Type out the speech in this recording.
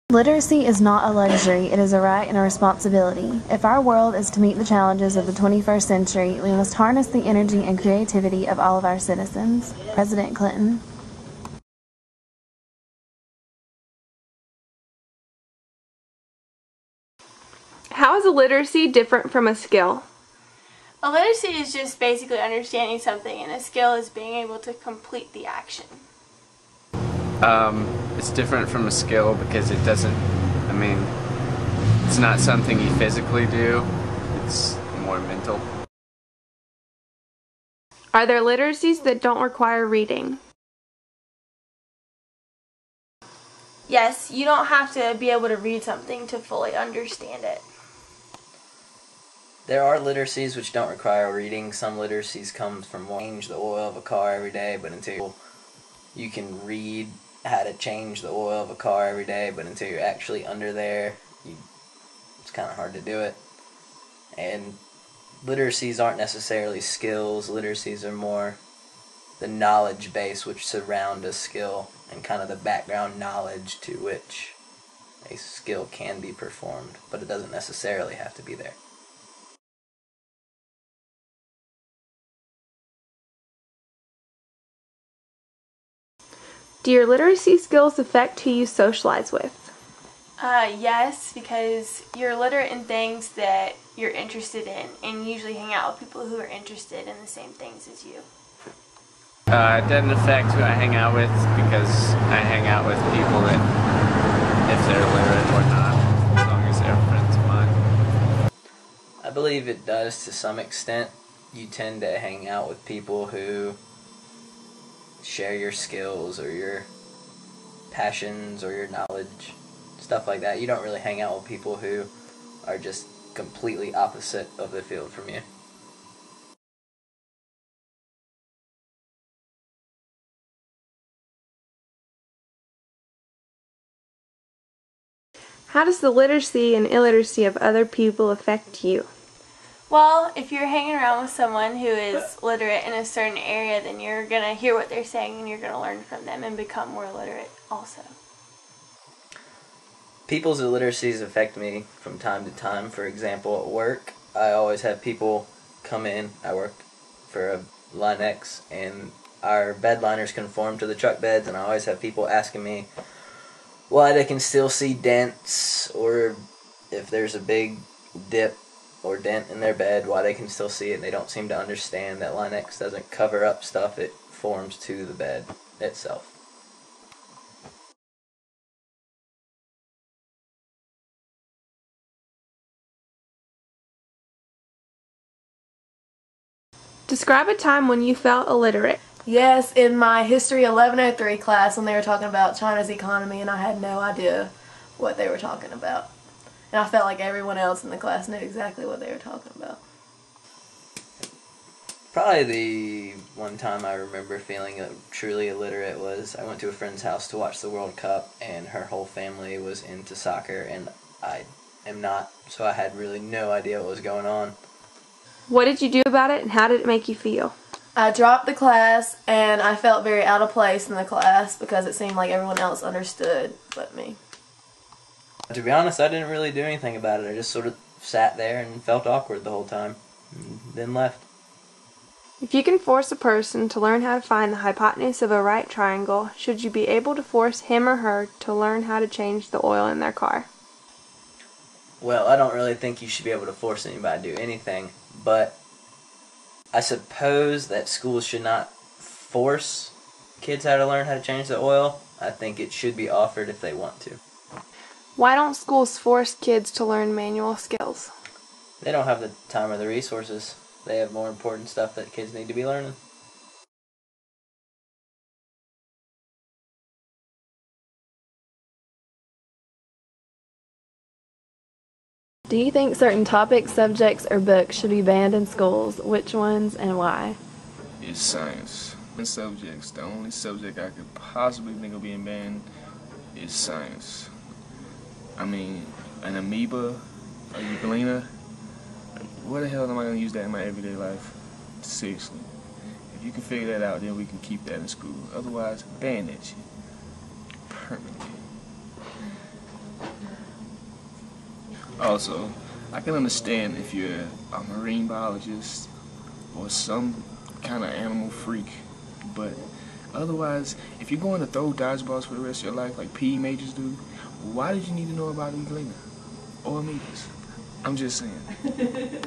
Literacy is not a luxury, it is a right and a responsibility. If our world is to meet the challenges of the 21st century, we must harness the energy and creativity of all of our citizens. President Clinton. How is a literacy different from a skill? A literacy is just basically understanding something, and a skill is being able to complete the action. It's different from a skill because it doesn't, it's not something you physically do, it's more mental. Are there literacies that don't require reading? Yes, you don't have to be able to read something to fully understand it. There are literacies which don't require reading. Some literacies come from change the oil of a car every day, but until you can read how to change the oil of a car every day, but until you're actually under there, it's kind of hard to do it. And literacies aren't necessarily skills. Literacies are more the knowledge base which surround a skill and kind of the background knowledge to which a skill can be performed, but it doesn't necessarily have to be there. Do your literacy skills affect who you socialize with? Yes, because you're literate in things that you're interested in, and you usually hang out with people who are interested in the same things as you. It doesn't affect who I hang out with because I hang out with people that, if they're literate or not, as long as they're friends of mine. I believe it does to some extent. You tend to hang out with people who share your skills or your passions or your knowledge, stuff like that. You don't really hang out with people who are just completely opposite of the field from you. How does the literacy and illiteracy of other people affect you? Well, if you're hanging around with someone who is literate in a certain area, then you're going to hear what they're saying and you're going to learn from them and become more literate also. People's illiteracies affect me from time to time. For example, at work, I always have people come in. I work for a Line X, and our bed liners conform to the truck beds, and I always have people asking me why they can still see dents, or if there's a big dip or dent in their bed, why they can still see it, and they don't seem to understand that Line X doesn't cover up stuff, it forms to the bed itself. Describe a time when you felt illiterate. Yes, in my History 1103 class when they were talking about China's economy and I had no idea what they were talking about. And I felt like everyone else in the class knew exactly what they were talking about. Probably the one time I remember feeling truly illiterate was I went to a friend's house to watch the World Cup, and her whole family was into soccer, and I am not, so I had really no idea what was going on. What did you do about it, and how did it make you feel? I dropped the class and I felt very out of place in the class because it seemed like everyone else understood but me. To be honest, I didn't really do anything about it. I just sort of sat there and felt awkward the whole time, and then left. If you can force a person to learn how to find the hypotenuse of a right triangle, should you be able to force him or her to learn how to change the oil in their car? Well, I don't really think you should be able to force anybody to do anything, but I suppose that schools should not force kids how to learn how to change the oil. I think it should be offered if they want to. Why don't schools force kids to learn manual skills? They don't have the time or the resources. They have more important stuff that kids need to be learning. Do you think certain topics, subjects, or books should be banned in schools? Which ones and why? It's science. In subjects, the only subject I could possibly think of being banned is science. An amoeba, a euglena, where the hell am I going to use that in my everyday life? Seriously. If you can figure that out, then we can keep that in school. Otherwise, ban that shit. Permanently. Also, I can understand if you're a marine biologist or some kind of animal freak, but otherwise, if you're going to throw dodgeballs for the rest of your life like PE majors do, why did you need to know about Euglena or amoebas? I'm just saying.